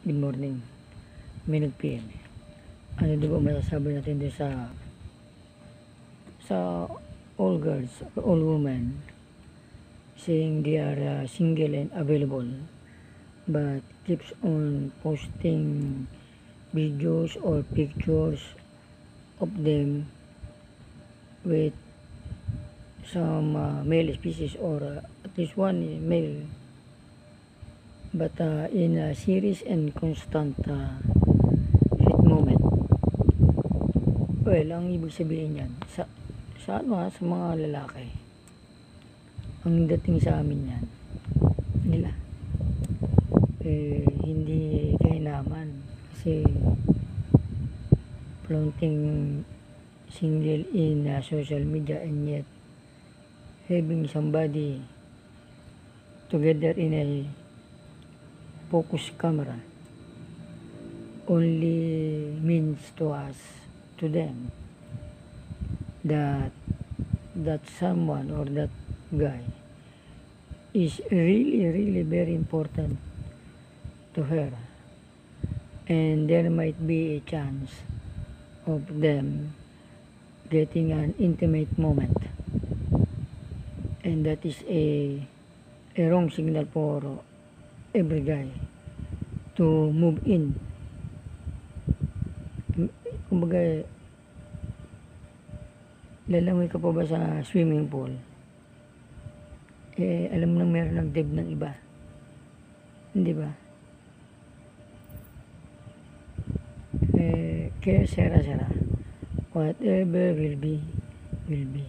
Good morning. May nag-PM. Ano di ba masasabi natin doon sa all girls, all women saying they are single and available but keeps on posting videos or pictures of them with some male species or at least one male, but in a serious and constant sweet moment. Well, ang ibig sabihin yan sa mga lalaki, ang dating sa amin yan nila hindi kainaman kasi flaunting single in social media and yet having somebody together in a focus camera only means to us, to them, that someone or that guy is really very important to her, and there might be a chance of them getting an intimate moment, and that is a wrong signal for every guy to move in. Kumbaga, lalangoy ka pa ba sa swimming pool? Alam mo nang meron nag-dive ng iba. Hindi ba? Kaya sera. Whatever will be, will be.